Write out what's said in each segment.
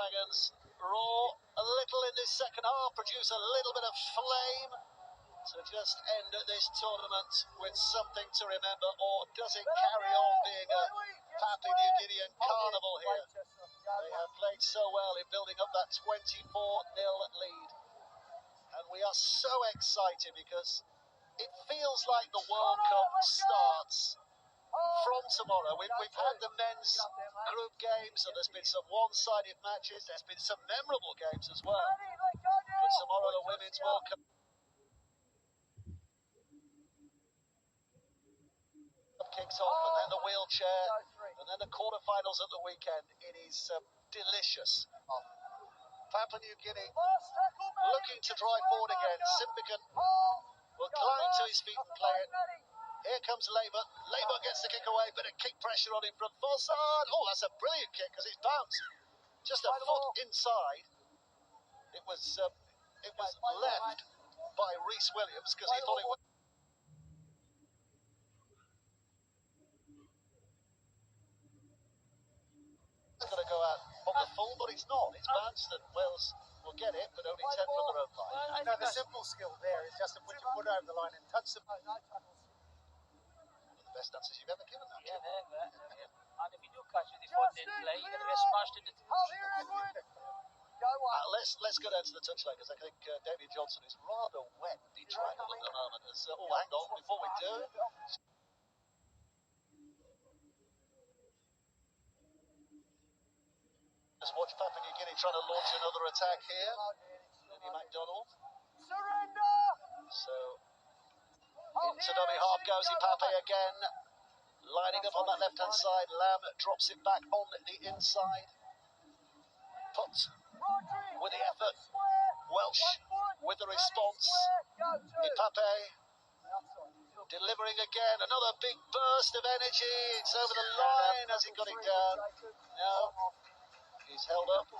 Dragons roar a little in this second half, produce a little bit of flame to just end this tournament with something to remember, or does it carry on being a Papua New Guinean carnival here? They have played so well in building up that 24-0 lead, and we are so excited because it feels like the World Cup starts from tomorrow. We've had the men's group games, and there's been some one-sided matches. There's been some memorable games as well. But tomorrow the Women's World Cup kicks off, and then the wheelchair, and then the quarterfinals at the weekend. It is delicious. Papua New Guinea looking to drive forward again. Simbican will climb to his feet and play it. Here comes Labour. Labour gets the kick away, bit of kick pressure on him from Fossard. Oh, that's a brilliant kick because it's bounced just a foot inside. It was left by Rhys Williams because he thought it was going to go out on the full, but it's not. It's bounced, and Wales will get it, but only 10 from their own line. No, the simple skill there is just to put your foot over the line and touch the... One of the best dances you've ever given, that. Yeah, and if you do catch it before they play, you're going to get smashed into the... Let's go down to the touchline, because I think David Johnson is rather wet and bedraggled at the moment. Oh, hang on, before we do... Just watch Papua New Guinea trying to launch another attack here. Maybe McDonald. Surrender! So, into dummy half goes Ipape again. Lining up on that left-hand side. Lamb drops it back on the inside. Put with the effort. Welsh with the response. Ipape delivering again. Another big burst of energy. It's over the line as he got it down. Now he's held up.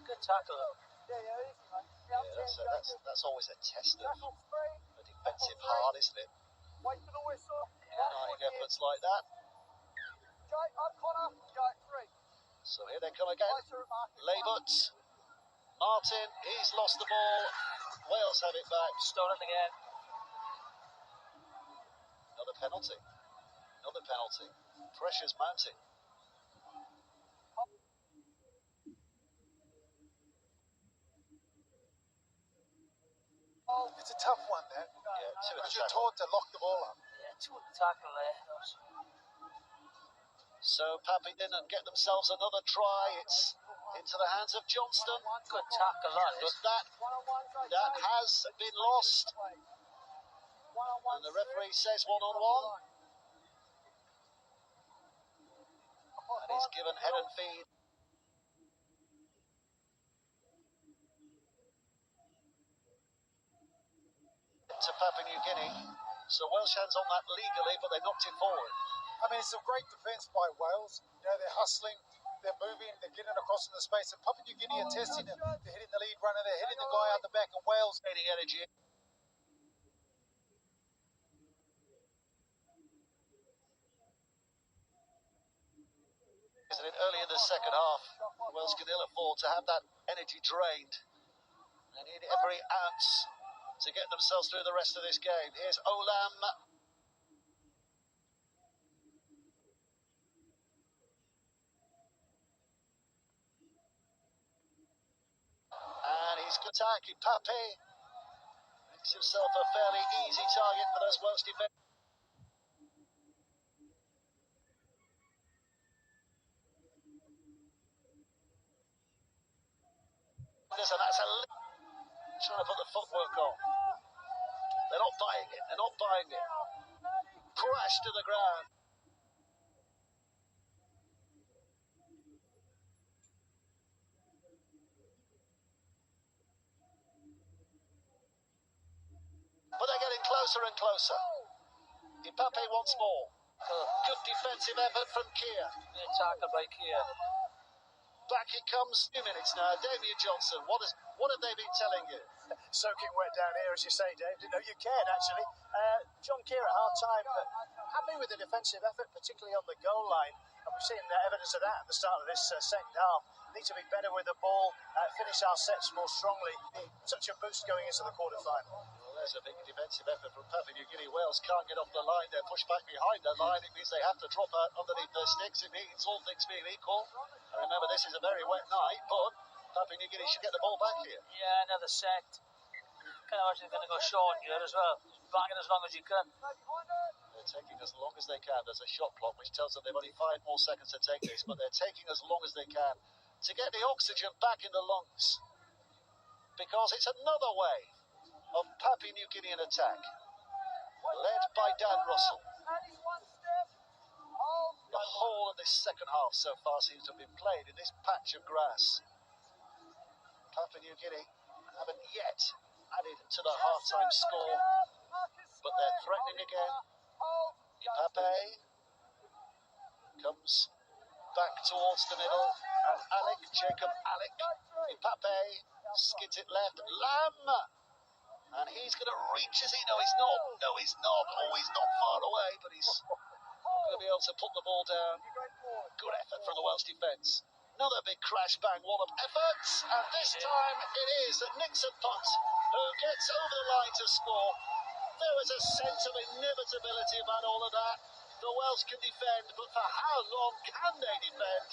Good tackle. Yeah, that's always a test of a defensive heart, isn't it? Denying efforts like that. So here they come again. Laybut. Martin, he's lost the ball. Wales have it back. Stolen again. Another penalty. Another penalty. Pressure's mounting. It's a tough one, then. Yeah, because you're taught to lock the ball up. Yeah, two in the tackle there. So Pappy didn't get themselves another try. It's into the hands of Johnston. Good tackle, that is. But that has been lost. And the referee says 1-on-1. And he's given head and feed. To Papua New Guinea. So Welsh hands on that legally, but they knocked it forward. I mean, it's a great defence by Wales. You know, they're hustling, they're moving, they're getting across in the space. And Papua New Guinea are testing them. They're hitting the lead runner, they're hitting the guy out the back, and Wales gaining energy. Isn't it early in the second half? Wales can ill afford to have that energy drained. They need every ounce to get themselves through the rest of this game. Here's Olam. And he's good attack. Ipape makes himself a fairly easy target for those Welsh defenders. And that's trying to put the footwork on. They're not buying it. They're not buying it. Crash to the ground. But they're getting closer and closer. Ipape once more. Good defensive effort from Kia. Good tackle by Kia. Back it comes. 2 minutes now. Damien Johnson, what have they been telling you? Soaking wet down here, as you say, Dave. Didn't know you cared, actually. John Keir at half-time, happy with the defensive effort, particularly on the goal line. And we've seen evidence of that at the start of this second half. Need to be better with the ball, finish our sets more strongly. Such a boost going into the quarter-final. Well, there's a big defensive effort from Papua New Guinea. Wales can't get off the line. They're pushed back behind the line. It means they have to drop out underneath their sticks. It means all things being equal. And remember, this is a very wet night, but Papua New Guinea should get the ball back here. Yeah, another set. Kind of actually going to go short here as well. Bang it as long as you can. They're taking as long as they can. There's a shot clock which tells them they've only 5 more seconds to take this, but they're taking as long as they can to get the oxygen back in the lungs. Because it's another wave of Papua New Guinean attack, led by Dan Russell. The whole of this second half so far seems to have been played in this patch of grass. Papua New Guinea haven't yet added to the half-time score, but they're threatening again. Ipape comes back towards the middle, and Jacob Alec. Ipape skids it left. Lam! And he's going to reach, is he? No, he's not. No, he's not. Oh, he's not far away, but he's going to be able to put the ball down. Good effort from the Welsh defence. Another big crash bang wallop effort, and this time it is Nixon Punt who gets over the line to score. There was a sense of inevitability about all of that. The Welsh can defend, but for how long can they defend?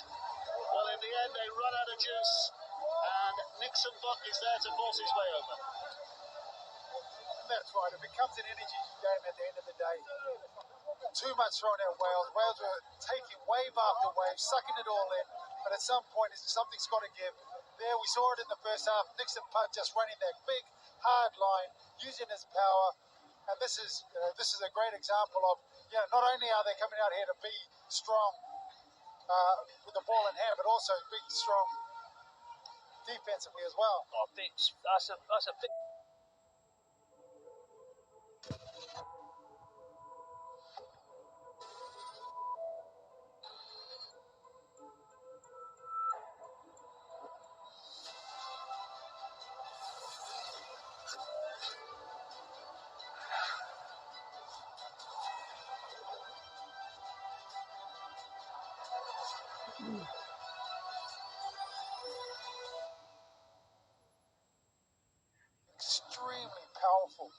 Well, in the end, they run out of juice, and Nixon Buck is there to force his way over. That's right. It becomes an energy game at the end of the day. Too much thrown at Wales. Wales were taking wave after wave, sucking it all in. But at some point, something's got to give. There, we saw it in the first half. Nixon Putt just running that big, hard line, using his power. And this is a great example of, not only are they coming out here to be strong with the ball in hand, but also big, strong defensively as well. Oh, big. That's a big. Extremely powerful.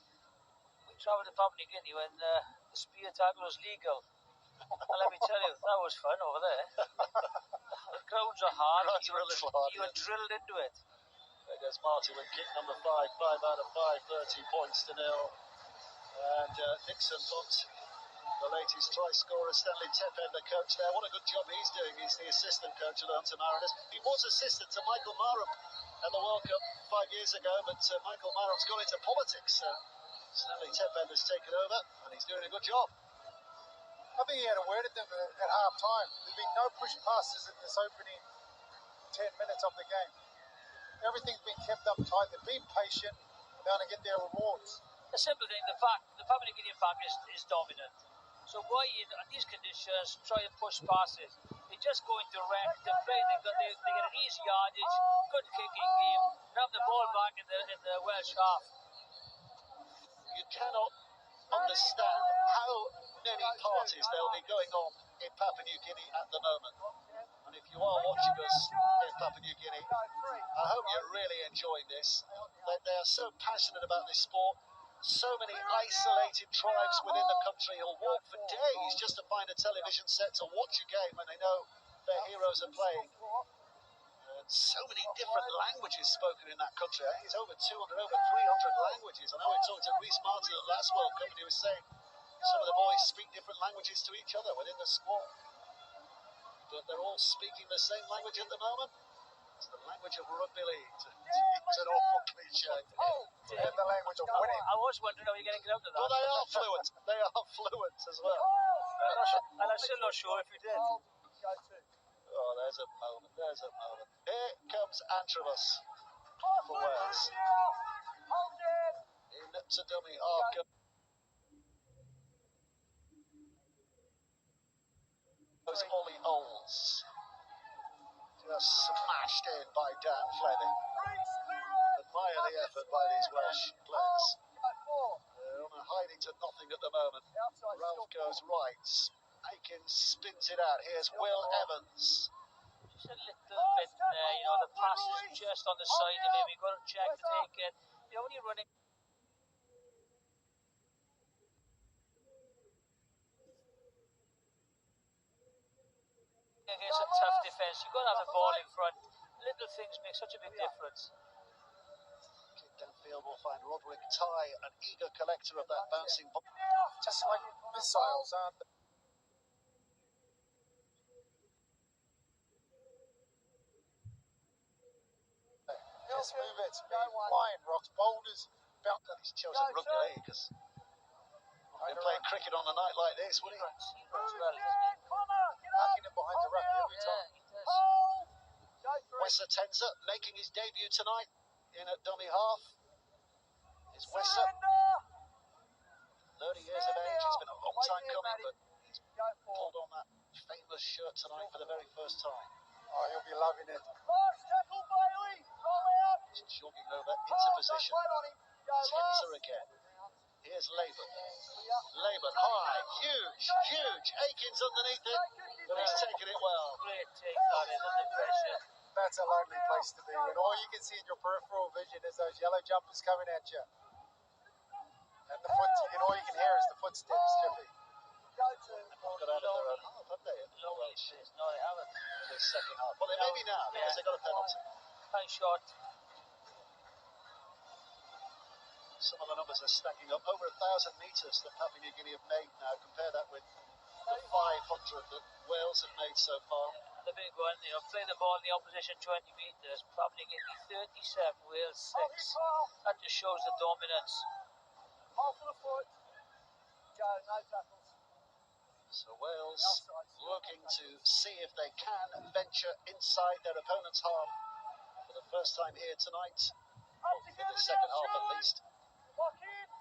We travelled to Papua New Guinea when the spear tackle was legal. And let me tell you, that was fun over there. The grounds are hard. Grounds are a little hard, You were drilled into it. There goes Marty with kick number 5. 5 out of 5, 30 points to nil. And Nixon put the latest try scorer, Stanley Tepen, the coach there. What a good job he's doing. He's the assistant coach of the Hunter Mariners. He was assistant to Michael Marum at the World Cup 5 years ago, but Michael Marum's gone into politics. Stanley Tepen has taken over, and he's doing a good job. I think he had a word at them at half-time. There's been no push passes in this opening 10 minutes of the game. Everything's been kept up tight. They've been patient. They're going to get their rewards. The simple thing, the Papua New Guinea pack is dominant. So why in these conditions try and push passes? They just go into wreck. They get an easy yardage, good kicking game. They have the ball back in the Welsh half. You cannot understand how many parties there'll be going on in Papua New Guinea at the moment. And if you are watching us in Papua New Guinea, I hope you're really enjoying this. They are so passionate about this sport. So many isolated tribes within the country who'll walk for days just to find a television set to watch a game when they know their heroes are playing. So many different languages spoken in that country. I think it's over 200, over 300 languages. I know we talked to Reece Martin at last World Cup, and he was saying some of the boys speak different languages to each other within the squad. But they're all speaking the same language at the moment. It's the language of rugby league. It's an awful cliche. And the language of winning. I was wondering how you're getting out of that. Well, they are fluent. They are fluent as well. And I'm still not sure if you did. Oh, there's a moment. There's a moment. Here comes Antrobus for Wales. In to dummy half. Goes Ollie Oles. Just smashed in by Dan Fleming. Admire the effort by these Welsh players. They're on a hiding to nothing at the moment. Ralph goes right. Aikens spins it out. Here's Will Evans. Just a little bit there, you know, the pass is just on the side of him. You've got to check to take it. You know, when you're running against a tough defence, you've got to have the ball in front. Little things make such a big difference. Kick downfield will find Roderick Ty, an eager collector of that bouncing ball. Just like missiles, aren't they? Just move it. Flying rocks, boulders, He's chosen rugby league because he'd been playing cricket on a night like this, would he? Hacking it behind the rugby every time. Wesser Tenza making his debut tonight in at dummy half. Is Wesser 30 years of age? It's been a long time coming, but he's pulled on that famous shirt tonight for the very first time. Oh, he'll be loving it. He's jogging over into position. Tenza again. Here's Laban. Laban high, huge. Aikens underneath it, but he's taken it well. Great take on it under pressure. That's a lonely place to be when all you can see in your peripheral vision is those yellow jumpers coming at you. And the foot, and all you can hear is the footsteps, Jiffy. Got out of their own half, haven't they? No, they haven't. In the second half. Well, they may be now because they got a penalty. High shot. Some of the numbers are stacking up. Over 1,000 metres that Papua New Guinea have made now. Compare that with the 500 that Wales have made so far. And the big one, you know, play the ball in the opposition 20 metres, probably get 37, Wales 6. That just shows the dominance. So Wales looking to see if they can venture inside their opponent's half for the first time here tonight. Well, in the second half at least.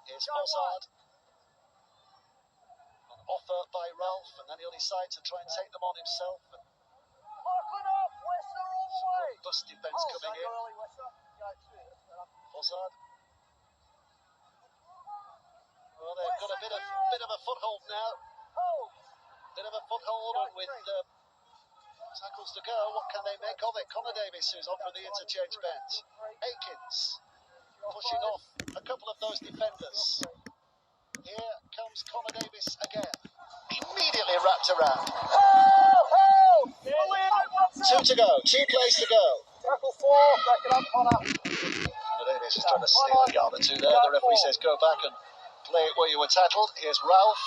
Here's Fossard. An offer by Ralph, and then he'll decide to try and take them on himself. And some robust defence coming in. Fossard. Well, they've got a bit of a foothold now. Bit of a foothold, and with tackles to go, what can they make of it? Connor Davis, who's on from the interchange bench. Aikens pushing off a couple of those defenders. Here comes Connor Davis again. Immediately wrapped around. 2 to go. 2 plays to go. Tackle 4, back it up, Connor. Connor Davis is trying to steal a yard or two there. The referee says go back and play it where you were tackled. Here's Ralph.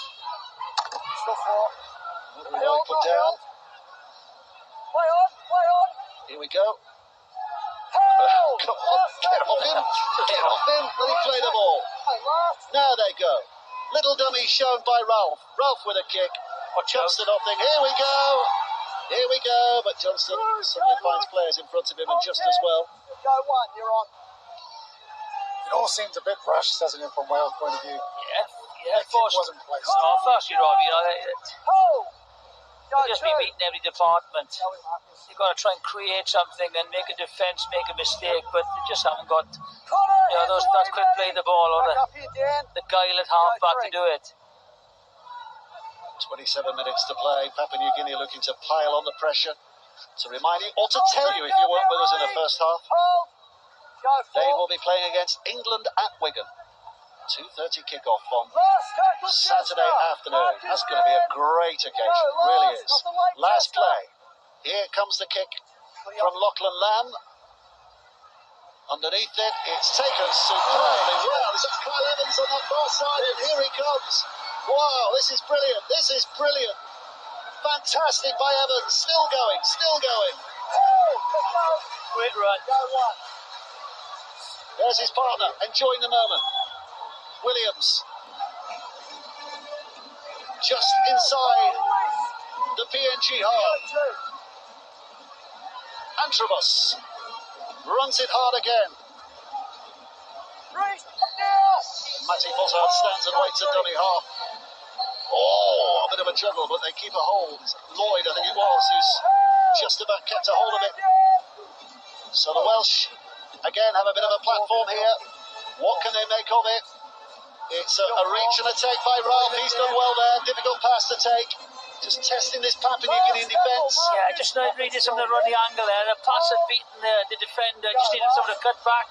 Still 4. Another ball put down. Play on. Here we go. Come on, get off him. Let him play the ball. Now they go. Little dummy shown by Ralph. Ralph with a kick. Johnston off thing. Here we go. But Johnston suddenly finds players in front of him and just as well. Go 1, you're on. It all seems a bit rushed, doesn't it, from Wales' point of view? Yeah, That kick wasn't placed. Oh, first you're right, you know, just be beating every department. You've got to try and create something and make a defence, make a mistake, but they just haven't got, you know, that quick play the ball or the guile at half back to do it. 27 minutes to play. Papua New Guinea looking to pile on the pressure. To remind you, or to tell you if you weren't with us in the first half, they will be playing against England at Wigan. 2:30 kickoff on Saturday afternoon. That's going to be a great occasion, it really is. Last play. Here comes the kick from Lachlan Lamb. Underneath it, it's taken superbly well. It's Kyle Evans on that far side, and here he comes. Wow, this is brilliant. Fantastic by Evans. Still going. Great run. There's his partner, enjoying the moment. Williams. Just inside the PNG half. Antrobus runs it hard again. Matty Fossard stands and waits at dummy half. Oh, a bit of a juggle, but they keep a hold. Lloyd, I think it was, who's just about kept a hold of it. So the Welsh, again, have a bit of a platform here. What can they make of it? It's a reach and a take by Ralph. He's done well there. Difficult pass to take. Just testing this Papua New Guinean defence. Yeah, just reading some of the angle there. The pass had beaten the defender. Just needed someone to cut back.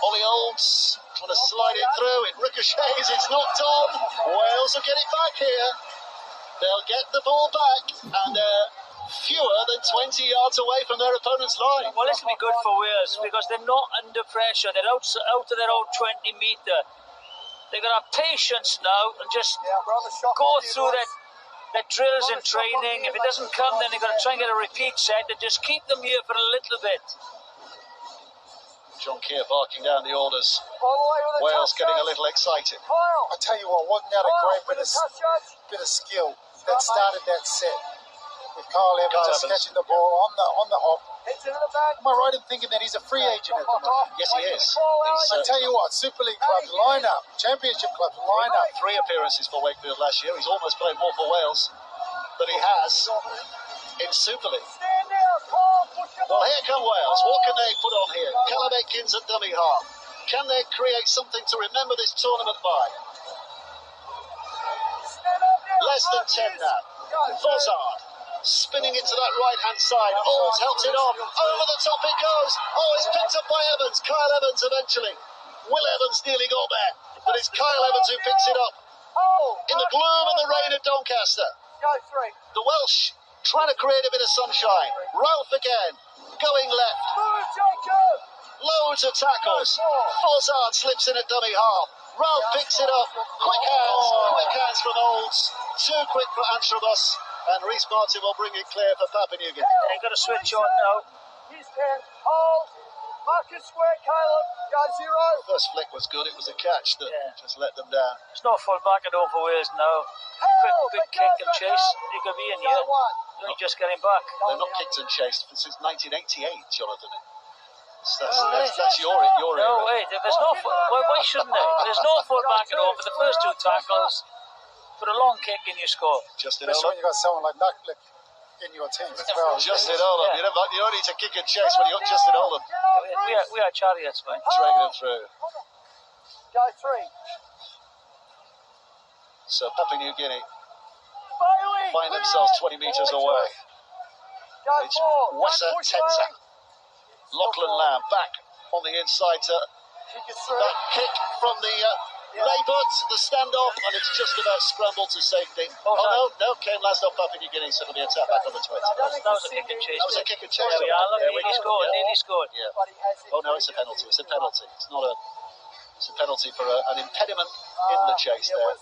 Ollie Olds trying to slide it through. It ricochets. It's knocked on. Wales will get it back here. They'll get the ball back, and fewer than 20 yards away from their opponent's line. Well, this will be good for Wales because they're not under pressure. They're out of their own 20 metre. They've got to have patience now and just go through their drills in training. If it doesn't come, then they've got to try and get a repeat set and just keep them here for a little bit. John Keir barking down the orders. Wales getting a little excited. I tell you what, wasn't that a great bit of skill that started that set? With Kyle Evans just catching the ball on the hop. Am I right in thinking that he's a free agent at the moment? Yes, he is. I tell you what, Super League clubs line up, Championship clubs line up. 3 appearances for Wakefield last year. He's almost played more for Wales than he has in Super League. Well, here come Wales. What can they put on here? Callum Atkins at dummy half. Can they create something to remember this tournament by? Less than 10 now. Fozzard spinning it to that right-hand side. Olds helps it on. Over the top it goes. Oh, it's picked up by Evans. Kyle Evans eventually. Will Evans nearly got there. But it's Kyle Evans who picks it up. In the gloom and the rain of Doncaster. The Welsh trying to create a bit of sunshine. Ralph again. Going left. Loads of tackles. Fozzard slips in at dummy half. Ralph picks it up. Quick hands from Olds. Too quick for Antrobus. And Rhys Martin will bring it clear for Papua New Guinea. They've got to switch on now. First flick was good. It was a catch that just let them down. It's not full back at all for Wales now. Quick big kick and chase. He could be in here. They're just getting back. They're not kicked and chased since 1988, Jonathan. That's your era. No, wait. There's no full. Why shouldn't they? There's no full back at all for the first 2 tackles. Put a long kick and you score. Just especially when you've got someone like Nucklick in your team as well. Justin Oldham. You don't need to kick and chase when you've got Justin Oldham. We are chariots, man. Dragging him through. Go 3. So Papua New Guinea find themselves 20 metres away. It's Wessa Tenza. Lachlan Lamb back on the inside to that kick from the Labour, the standoff, and it's just about scrambled to safety. No, came last off Papua New Guinea, so it'll be a tap back on the 20. That was a kick and chase. That was a kick and chase. Nearly scored. Yeah. Oh no, it's a penalty. It's a penalty. It's not a. It's a penalty for an impediment in the chase there.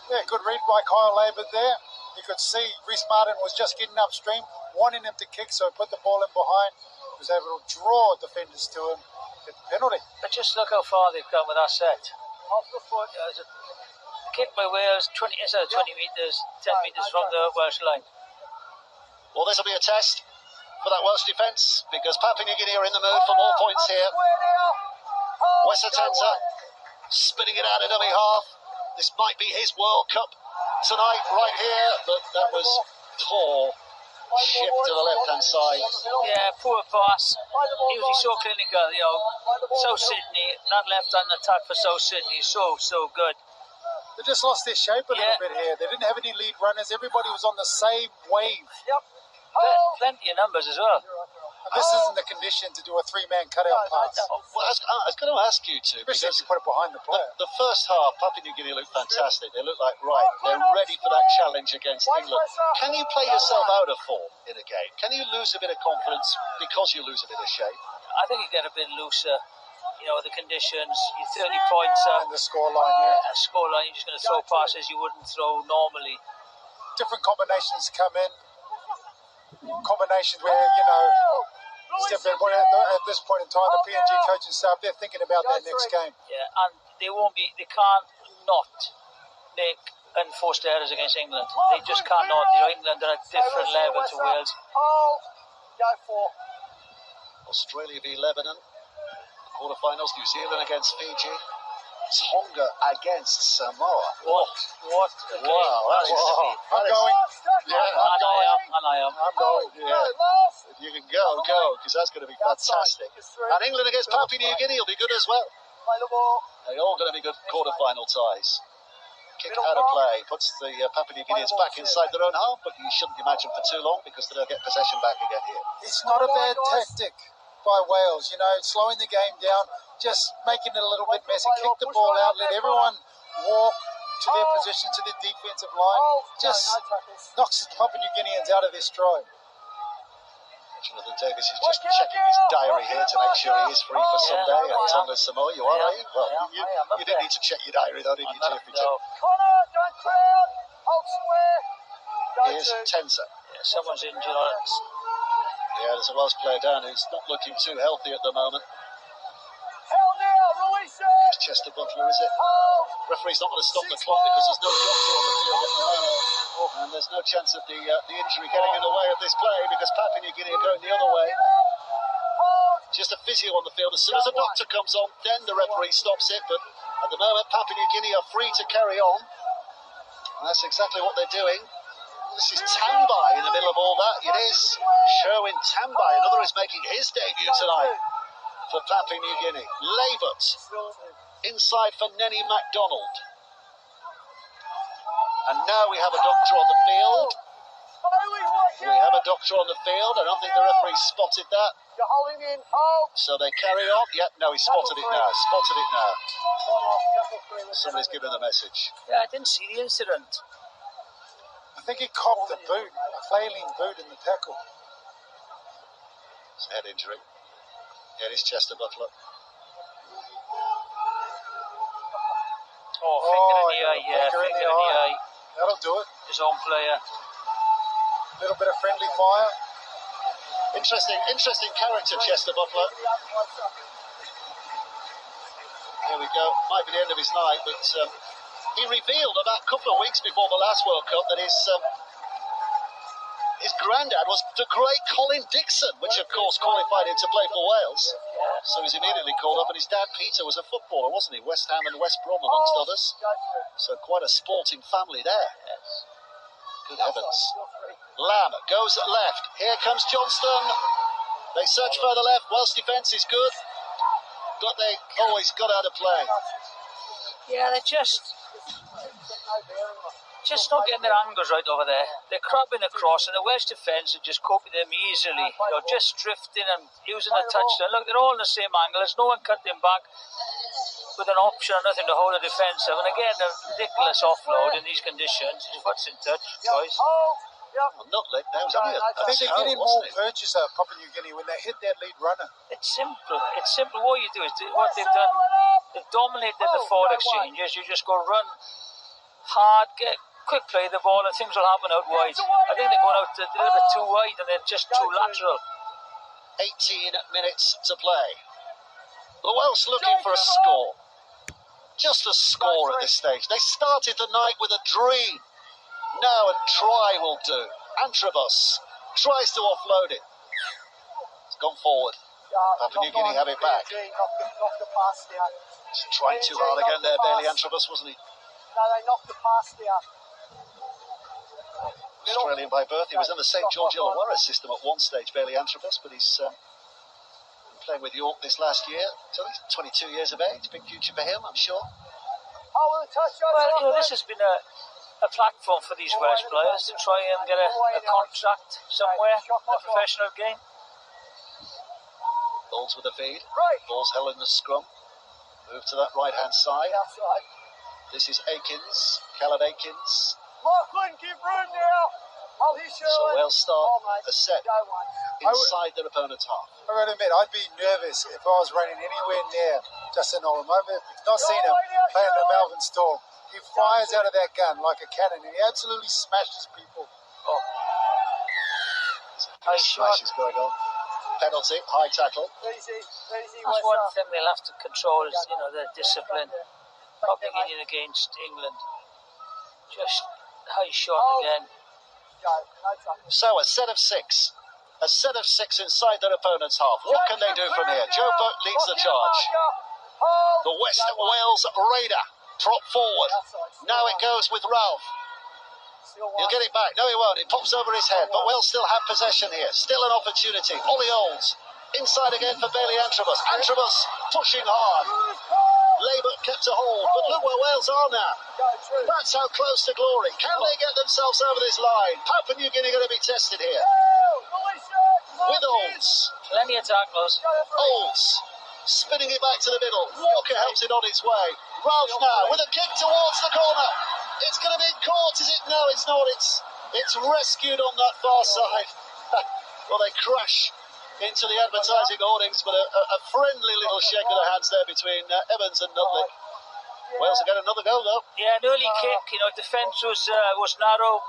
Yeah, good read by Kyle Labour there. You could see Rhys Martin was just getting upstream, wanting him to kick, so he put the ball in behind. He was able to draw defenders to him. Get the penalty. But just look how far they've come with that set. Off the foot. Kick by Wales, 20 metres, 10 metres from the Welsh line. Well, this will be a test for that Welsh defence because Papua New Guinea are in the mood for more points here. Wessa Tenza spinning it out of dummy half. This might be his World Cup tonight, right here, but that was poor. Shift to the left-hand side. Yeah, poor pass. He was so clinical, South Sydney, that left-hand attack for South Sydney, so good. They just lost their shape a little bit here. They didn't have any lead runners. Everybody was on the same wave. Plenty of numbers as well. And this isn't the condition to do a 3-man cutout pass. Well, I was going to ask you to, especially if you put it behind the player. The first half, Papua New Guinea looked fantastic. They looked like, they're ready for that challenge against England. Can you play yourself out of form in a game? Can you lose a bit of confidence because you lose a bit of shape? I think you get a bit looser. The conditions, you're 30 points up. And the scoreline, Scoreline, you're just going to throw passes you wouldn't throw normally. Different combinations come in. Combinations where, at this point in time, the PNG coaching staff, they're thinking about their next game. Yeah, and they can't not make unforced errors against England. They just cannot. England are at a different level to Wales. Australia v Lebanon. Quarterfinals, New Zealand against Fiji. Tonga against Samoa. What a game. Wow, that is... I'm going. Yeah, And I am. I'm going. yeah. If you can go, because that's going to be fantastic. And England against Papua New Guinea will be good as well. They're all going to be good quarter-final ties. Kick out of play, puts the Papua New Guineans back inside their own half, but you shouldn't imagine for too long because they'll get possession back again here. It's not a bad tactic by Wales, slowing the game down, just making it a little bit messy. Kick the ball out, let everyone walk to their position, to the defensive line. Just knocks the Papua New Guineans out of their stride. Jonathan Davis is just checking his diary here to make sure he is free for Sunday at Tonga Samoa. You are, are you? Well, you didn't need to check your diary though, did you, Jeffrey? Here's Tenza. Yeah, someone's injured on it. Yeah, there's a Welsh player down who's not looking too healthy at the moment. It's Chester Butler, is it? Referee's not going to stop the clock because there's no doctor on the field at the moment. And there's no chance of the injury getting in the way of this play because Papua New Guinea are going the other way. Just a physio on the field. As soon as a doctor comes on, then the referee stops it. But at the moment, Papua New Guinea are free to carry on. And that's exactly what they're doing. This is Tambai in the middle of all that. It is Sherwin Tambai. Another is making his debut tonight for Papua New Guinea. Labert inside for Nenny MacDonald. And now we have a doctor on the field. We have a doctor on the field. I don't think the referee spotted that. So they carry on. Yep, no, he spotted it now. Spotted it now. Somebody's giving the message. Yeah, I didn't see the incident. I think he copped the boot, a flailing boot in the tackle. It's a head injury. Here is Chester Butler. Oh, finger in the eye, yeah, finger in the eye. That'll do it. His own player. A little bit of friendly fire. Interesting character, Chester Butler. Here we go. Might be the end of his night, but he revealed about a couple of weeks before the last World Cup that his granddad was the great Colin Dixon, which of course qualified him to play for Wales. So he was immediately called up, and his dad Peter was a footballer, wasn't he? West Ham and West Brom amongst others. So quite a sporting family there. Good heavens. Lamb goes left. Here comes Johnston. They search further left. Welsh defence is good, but they always got out of play. Yeah, they're just not getting their angles right over there. They're crabbing across, and the Welsh defence are just coping them easily. Just drifting and using the touchdown. Look, they're all in the same angle. There's no one cutting back with an option or nothing to hold a defensive. And again, a ridiculous offload in these conditions. His foot's in touch, choice. Well, not like that. Was only I think they're getting more purchase out of Papua New Guinea when they hit that lead runner. It's simple. It's simple. What you do is what they've done. They've dominated the forward exchanges. You just go run hard, get quick play the ball, and things will happen out wide. I think they're going out a little bit too wide, and they're just too lateral. 18 minutes to play. The Welsh looking for a score. Just a score at this stage. They started the night with a dream. Now a try will do. Antrobus tries to offload it. It's gone forward. Papua New Guinea have it back. He's trying too hard again there, Bailey Antrobus, wasn't he? No, they knocked the pass there. Australian by birth. He was in the St George Illawarra system at one stage, Bailey Antrobus, but he's been playing with York this last year. So he's 22 years of age. Big future for him, I'm sure. Well, this has been a platform for these Welsh players to try and get a contract somewhere in a professional game. Balls with the feed. Ball's held in the scrum. Move to that right-hand side. This is Akins, Callum Akins. Lachlan, give room now. So Wales start a set inside their opponent's half. I gotta admit, I'd be nervous if I was running anywhere near Justin Olam. I've not seen him play in the Melbourne Storm. He fires out of that gun like a cannon, and he absolutely smashes people. Smash is going on. Penalty, high tackle. That's one thing they'll have to control is, their discipline. Popping in against England. Just high shot again. So a set of six. A set of six inside their opponent's half. What can they do from here? Joe Buck leads the charge. The West Wales Raider prop forward. Now it goes with Ralph. He'll get it back. No, he won't. It pops over his head, but Wales still have possession here. Still an opportunity. Ollie Olds. Inside again for Bailey Antrobus. Antrobus pushing hard. Labour kept a hold, but look where Wales are now. That's how close to glory. Can they get themselves over this line? Papua New Guinea going to be tested here. With Olds. Plenty of tackles. Olds spinning it back to the middle. Walker helps it on its way. Ralph now with a kick towards the corner. It's going to be caught, is it? No, it's not. It's rescued on that far side. Well, they crash into the advertising hoardings, but a friendly little shake of the hands there between Evans and Nutley. Wales will get another goal, though. Yeah, an early kick. Defence was narrow.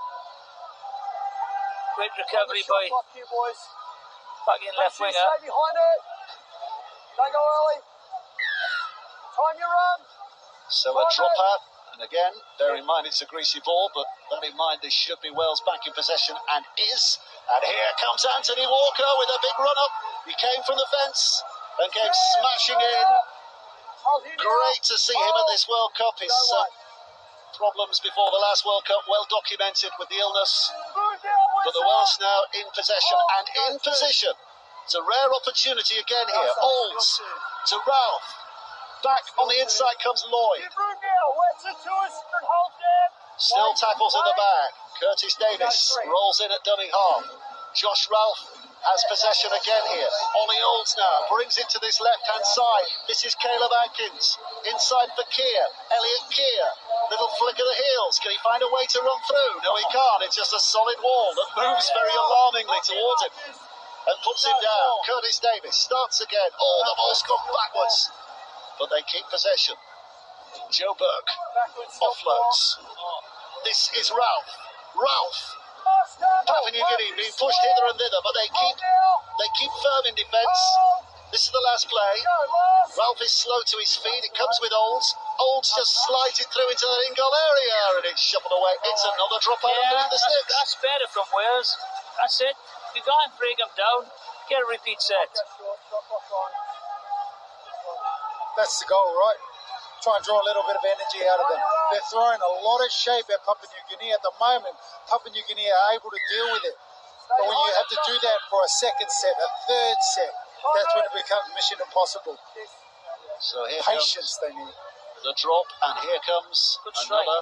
Great recovery by back in left winger. Don't go early. Time your run. So a drop out, and again, bear in mind it's a greasy ball, but bear in mind this should be Wales back in possession, and is. And here comes Anthony Walker with a big run-up. He came from the fence and came smashing in. Great to see him at this World Cup. His problems before the last World Cup well documented with the illness. But the Welsh now in possession and in position. It's a rare opportunity again here. Olds to Ralph. Back on the inside comes Lloyd. Still tackles in the bag. Curtis Davis rolls in at dummy half. Josh Ralph has possession again here. Ollie Olds now brings it to this left-hand side. This is Caleb Atkins. Inside for Keir. Elliot Keir. Little flick of the heels. Can he find a way to run through? No, he can't. It's just a solid wall that moves very alarmingly towards him and puts him down. Curtis Davis starts again. Oh, the ball's gone backwards. But they keep possession. Joe Burke offloads. This is Ralph. Papua New Guinea being pushed hither and thither, but they keep firm in defence. This is the last play. Ralph is slow to his feet. It comes with Olds. Olds just slides it through into the in-goal area, and it's shuffled away. It's another drop out underneath the sticks. That's better from Wales. That's it. You can't break them down. Get a repeat set. That's the goal, right? Try and draw a little bit of energy out of them. They're throwing a lot of shape at Papua New Guinea at the moment. Papua New Guinea are able to deal with it. But when you have to do that for a second set, a third set, that's when it becomes mission impossible. So here Patience they need. The drop, and here comes another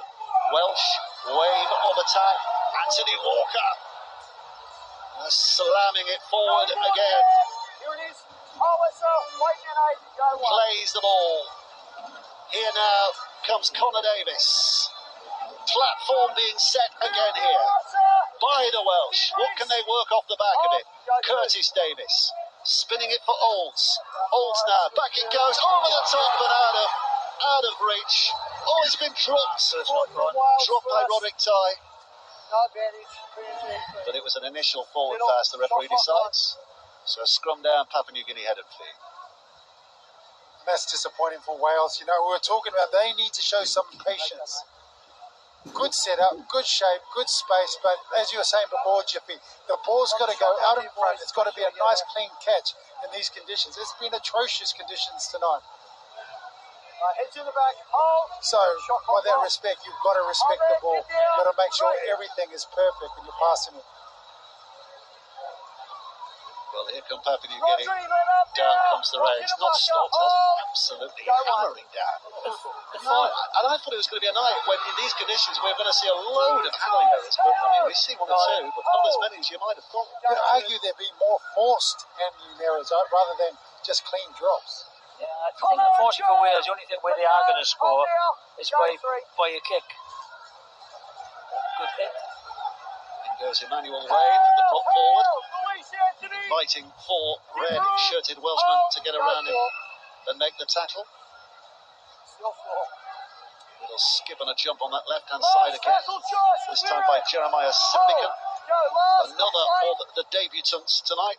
Welsh wave of attack. Anthony Walker slamming it forward again. Here it is. Plays the ball. Here now comes Connor Davis. Platform being set again here by the Welsh. What can they work off the back of it? Curtis Davis spinning it for Olds. Olds now, back it goes, over the top and out of reach. Oh, it's been dropped. Dropped by Roderick Ty. But it was an initial forward pass, the referee decides. So scrum down, Papua New Guinea head and feet. That's disappointing for Wales. We were talking about they need to show some patience. Good setup, good shape, good space, but as you were saying before, Jiffy, the ball's got to go out in front. It's got to be a nice, clean catch in these conditions. It's been atrocious conditions tonight. Heads in the back. So, by that respect, you've got to respect the ball. You've got to make sure everything is perfect when you're passing it. Well, here come Papua New Guinea. Down comes the rain. It's not stopped, has it? Absolutely hammering down. And I thought it was going to be a night when, in these conditions, we're going to see a load of handling errors. But we see one or two, but not as many as you might have thought. You could argue there'd be more forced handling errors rather than just clean drops. Yeah, I think unfortunately for Wales, the only thing where they are going to score is by a kick. Good hit. In goes Emmanuel Wayne, the prop forward, inviting four red-shirted Welshmen to get around him and make the tackle. Little skip and a jump on that left-hand side again. This time by Jeremiah Simbican, another of the debutants tonight.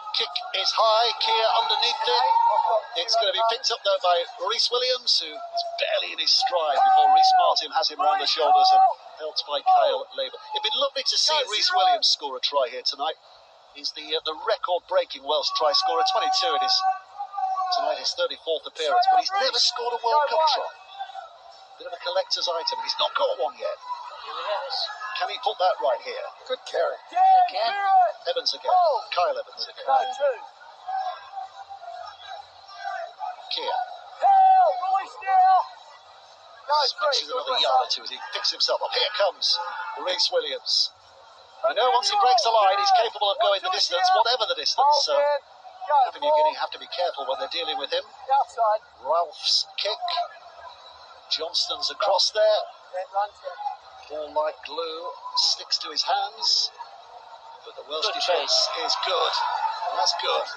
Kick is high, Keir underneath it. It's going to be picked up though by Rhys Williams, who is barely in his stride before Rhys Martin has him round the shoulders and helped by Kyle Labour. It'd be lovely to see Rhys Williams score a try here tonight. He's the record-breaking Welsh try scorer, 22 in his Tonight his 34th appearance, but he's never scored a World Cup try. Bit of a collector's item. He's not got one yet. Can he put that right here? Good carry. Again. Evans again. Kyle Evans again. Keir. Switches another yard or two as he picks himself up. Here comes Reece Williams. I know once he breaks the line, he's capable of going the distance, whatever the distance. So Papua New Guinea have to be careful when they're dealing with him. Ralph's kick. Johnston's across there. Ball like glue sticks to his hands. But the Welsh defence is good. And that's good.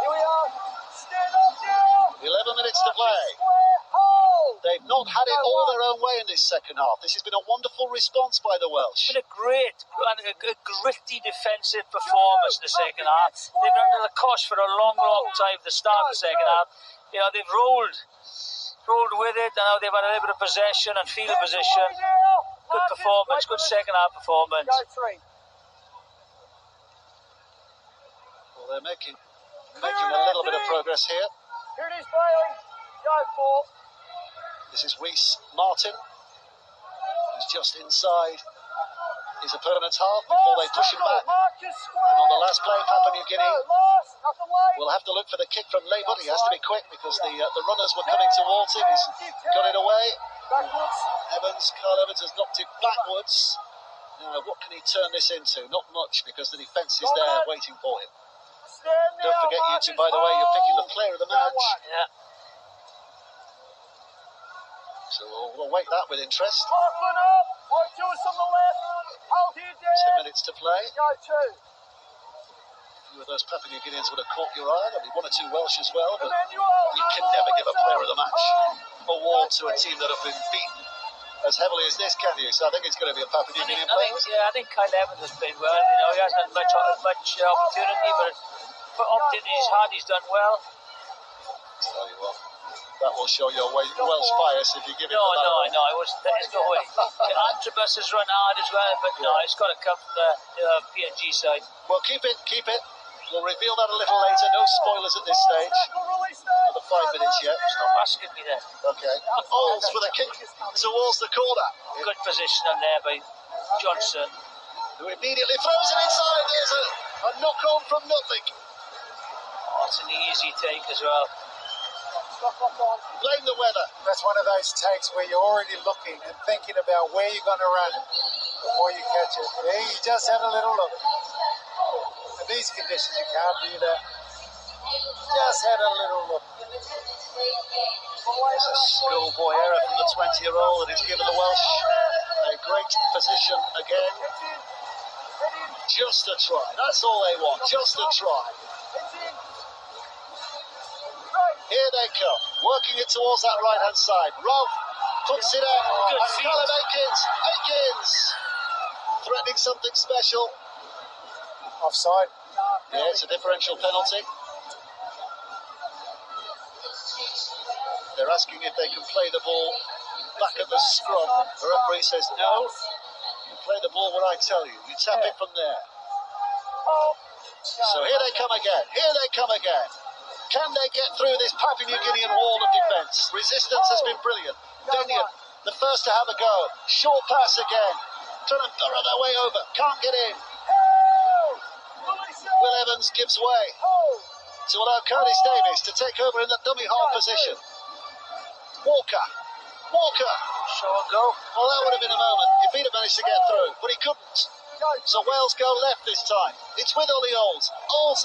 Here we are. Stand up now. 11 minutes to play. They've not had it all their own way in this second half. This has been a wonderful response by the Welsh. It's been a great and a gritty defensive performance in the second half. They've been under the cosh for a long time at the start of the second half. You know, they've rolled with it, and now they've had a little bit of possession and field position. Good performance, good second half performance. Well, they're making a little bit of progress here. Here it is, Bailey. Go for. This is Reece Martin, who's just inside his opponent's half before they push him back. And on the last play, Papua New Guinea will have to look for the kick from Lay, but he has to be quick because the runners were coming towards him. He's got it away. Kyle Evans has knocked it backwards. Now, what can he turn this into? Not much, because the defence is there waiting for him. Don't forget, you two, by the way, you're picking the player of the match. Yeah. So we'll await that with interest. 2 minutes to play. A few of those Papua New Guineans would have caught your eye. There'll be 1 or 2 Welsh as well, but you can never give a player of the match award to a team that have been beaten as heavily as this, can you? So I think it's going to be a Papua New Guinean player. I think Kyle Evans has played well. You know, he hasn't had much opportunity, but for opportunities he's had, he's done well. Tell you what, that will show your Welsh bias if you give it. No, there's no way. Antrobus has run hard as well, but no, it's got to come from the PNG side. Well, keep it. We'll reveal that a little later. No spoilers at this stage. Another 5 minutes yet. Stop asking me then. Okay. Olds for the kick towards the corner. Good position there by Johnson, who immediately throws it inside. There's a knock on from nothing. Oh, it's an easy take as well. Blame the weather. That's one of those takes where you're already looking and thinking about where you're going to run before you catch it. Yeah, you just had a little look. In these conditions, you can't do that. Just had a little look. It's a schoolboy error from the 20-year-old that has given the Welsh a great position again. Just a try. That's all they want. Just a try. Here they come, working it towards that right-hand side. Ralph puts it out. Good feet. Callum Akins threatening something special. Offside. Yeah, it's a differential penalty. They're asking if they can play the ball back at the scrum. The referee says no. You play the ball where I tell you. You tap it from there. So here they come again. Can they get through this Papua New Guinean wall of defence? Resistance has been brilliant. Vinian, the first to have a go. Short pass again. Trying to burrow their way over. Can't get in. Will Evans gives way to allow Curtis Davies to take over in the dummy half position. Walker. Show and go. Well, that would have been a moment if he'd have managed to get through, but he couldn't. So Wales go left this time. It's with Ollie Olds. And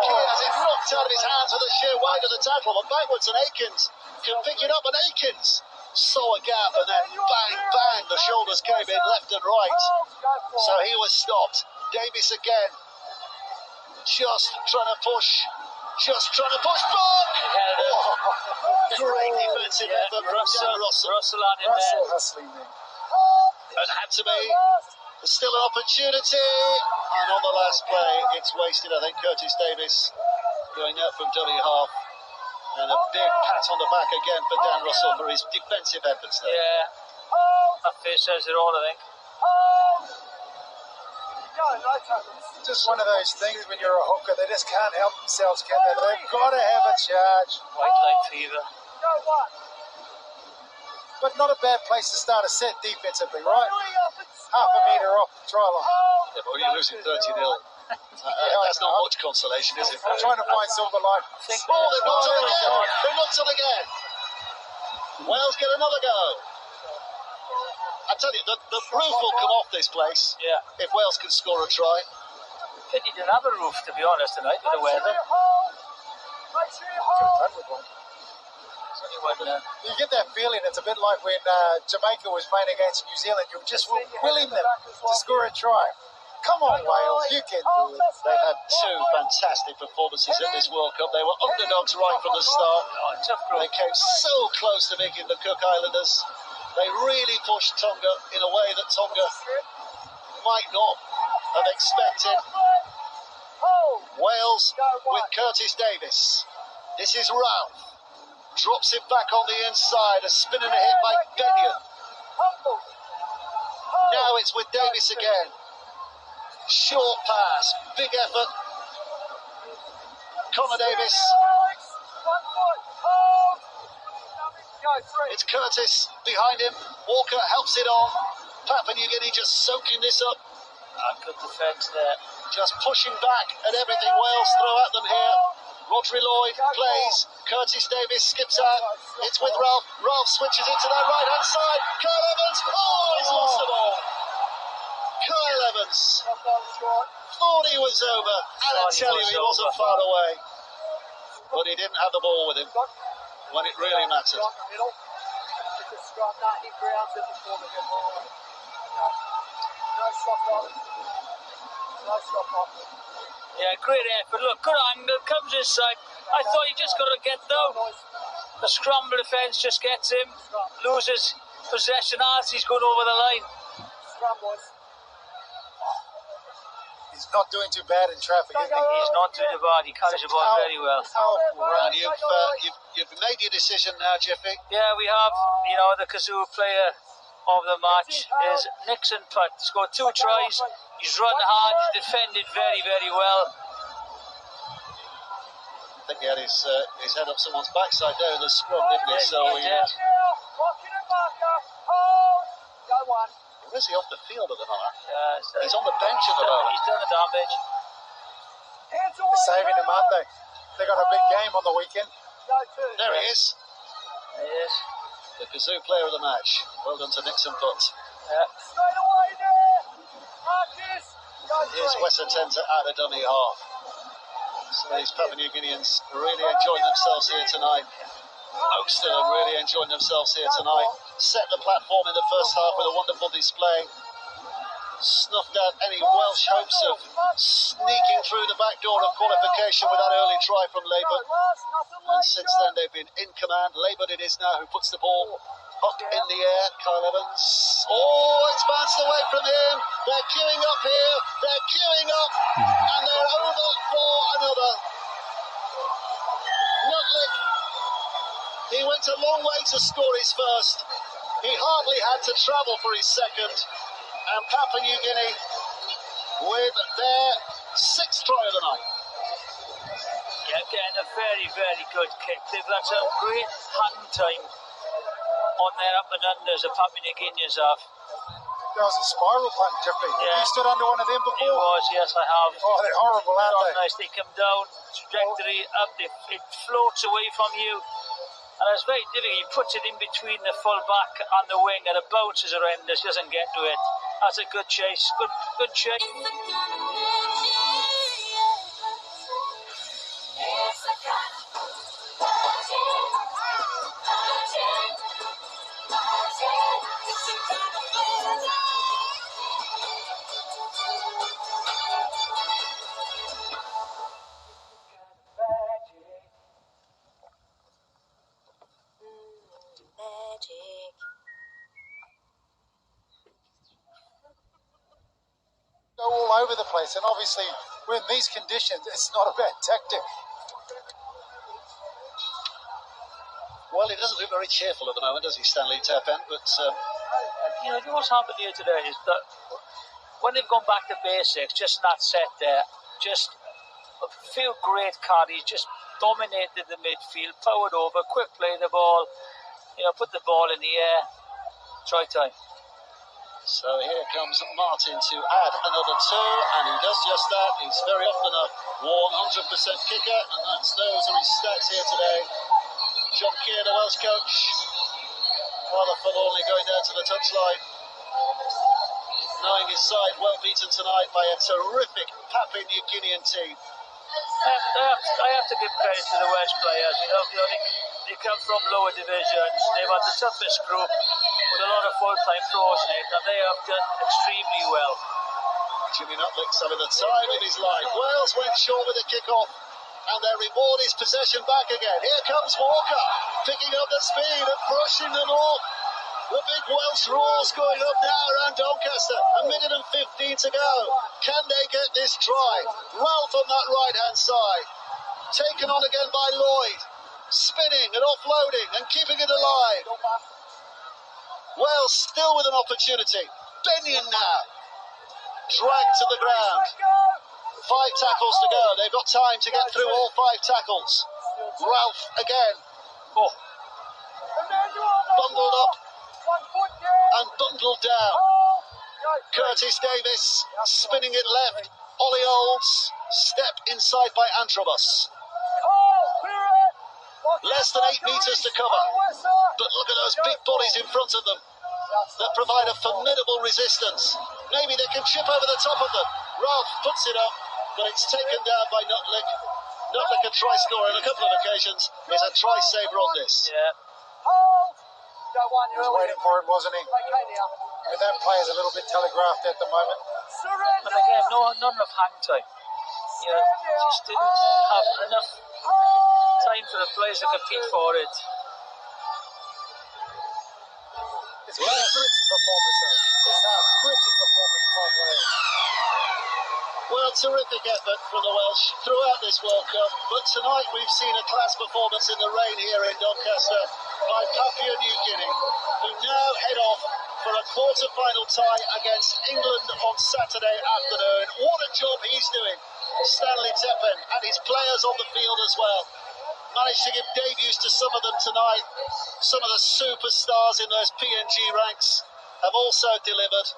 Keir has it knocked out of his hands with a sheer weight of the tackle, but backwards, and Akins can pick it up, and Akins saw a gap, and then bang, the shoulders came in left and right. So he was stopped. Davies again, just trying to push back. Great defensive effort from Dan Russell. Russell on in there. Russell hustling there. And had to be. There's still an opportunity, and on the last play, it's wasted. I think Curtis Davies going out from dummy half, and a big pat on the back again for Dan Russell for his defensive efforts there. Yeah, that face says it all, I think. Just one of those things when you're a hooker, they just can't help themselves, can they? They've got to have a charge. White line fever. But not a bad place to start a set defensively, right? Half a metre off the try line. Yeah, but when you're losing 30-0, that's not much consolation, is it? I'm trying to find silver lining. Oh, they've knocked on again. They've knocked on again. Wales get another go. I tell you, the roof will come off this place if Wales can score a try. Pity didn't have a roof, to be honest, tonight with the weather. You get that feeling, it's a bit like when Jamaica was playing against New Zealand. You're just willing them to score a try. Come on, Wales, you can do it. They've had two fantastic performances at this World Cup. They were underdogs right from the start. They came so close to making the Cook Islanders. They really pushed Tonga in a way that Tonga might not have expected. Wales with Curtis Davis. This is Ralph. Drops it back on the inside. A spin and a hit by Benyon. Now it's with Davis again. Short pass. Big effort. Connor Davis. It's Curtis behind him. Walker helps it on. Papua New Guinea just soaking this up. Good defence there. Just pushing back at everything Wales throw at them here. Rodri Lloyd plays. Curtis Davis skips out. It's with Ralph. Ralph switches it to that right-hand side. Kyle Evans. Oh, he's lost the ball. Kyle Evans thought he was over. And I tell you, he wasn't far away. But he didn't have the ball with him when it really mattered. Yeah, great effort. Look, good angle, comes inside. I thought he just got to get down. The scramble defence just gets him, loses possession as he's going over the line. He's not doing too bad in traffic, is he? He's not doing bad. He carries the ball very well. And you've made your decision now, Jiffy. Yeah, we have. You know, the Kazoo player of the match is Nixon Putt. Scored 2 tries. He's run hard, defended very, very well. I think he had his head up someone's backside there in the scrum, didn't he? So he did. Where is he off the field at the moment? He's on the bench at the moment. He's done the damage. They're saving him, aren't they? They got a big game on the weekend. There he is. He is. The Kazoo player of the match. Well done to Nixon Putt. Here's Wesser Tenta out of dummy half. So these Papua New Guineans really enjoying themselves here tonight. Oakstone really enjoying themselves here tonight. Set the platform in the first half with a wonderful display. Snuffed out any Welsh hopes of sneaking through the back door of qualification with that early try from Labour. And since then they've been in command. Labour it is now who puts the ball up in the air. Kyle Evans. Oh, it's bounced away from him. They're queuing up here. They're queuing up. And they're over for another. Nutlick. He went a long way to score his first. He hardly had to travel for his second. And Papua New Guinea with their 6th try of the night. Yeah, getting a very, very good kick. They've got some great hand time on their up and unders, the Papua New Guineans have. That was a spiral punt, Jeffrey. Yeah. You stood under one of them before? It was, yes, I have. Oh, they're horrible, aren't they? Nice. They come down, trajectory up, it floats away from you. And it's very difficult. He puts it in between the full back and the wing, and it bounces horrendous, doesn't get to it. That's a good chase. Good chase. Go all over the place, and obviously, when these conditions, it's not a bad tactic. Well, he doesn't look very cheerful at the moment, does he, Stanley Turpin? But you know what's happened here today is that when they've gone back to basics, just in that set there, just a few great carries, just dominated the midfield, powered over, quick play the ball, put the ball in the air, try time. So here comes Martin to add another 2, and he does just that. He's very often a 100% kicker, and those are his stats here today. John Keir, the Welsh coach, rather forlornly going down to the touchline, knowing his side well beaten tonight by a terrific Papua New Guinean team. I have to give credit to the Welsh players. They come from lower divisions. They've had the toughest group with a lot of full-time pros in it, and they have done extremely well. Jimmy Nutlick's having the time of his life. Wales went short with the kick-off, and their reward is possession back again. Here comes Walker, picking up the speed and brushing them off. The big Welsh roars going up now around Doncaster. A minute and 15 to go. Can they get this try? Ralph on that right-hand side. Taken on again by Lloyd. Spinning and offloading and keeping it alive. Wales still with an opportunity. Benyon now. Dragged to the ground. 5 tackles to go. They've got time to get through all 5 tackles. Ralph again. Bundled up and bundled down. Curtis Davis spinning it left. Ollie Olds, step inside by Antrobus. Less than 8 metres to cover. But look at those big bodies in front of them that provide a formidable resistance. Maybe they can chip over the top of them. Ralph puts it up, but it's taken down by Nutlick. Nutlick a try scorer on a couple of occasions. He's a try saver on this. Yeah. He was waiting for it, wasn't he? But that player's a little bit telegraphed at the moment. And again, not enough hang time. Just didn't have enough time for the players to compete for it. It's been a gritty performance, though. It's a gritty performance from Wales. Well, terrific effort from the Welsh throughout this World Cup, but tonight we've seen a class performance in the rain here in Doncaster by Papua New Guinea, who now head off for a quarter-final tie against England on Saturday afternoon. What a job he's doing, Stanley Teppen, and his players on the field as well. Managed to give debuts to some of them tonight. Some of the superstars in those PNG ranks have also delivered.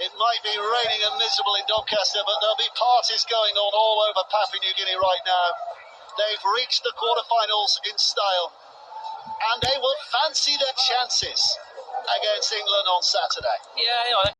It might be raining and miserable in Doncaster, but there'll be parties going on all over Papua New Guinea right now. They've reached the quarterfinals in style, and they will fancy their chances against England on Saturday. Yeah,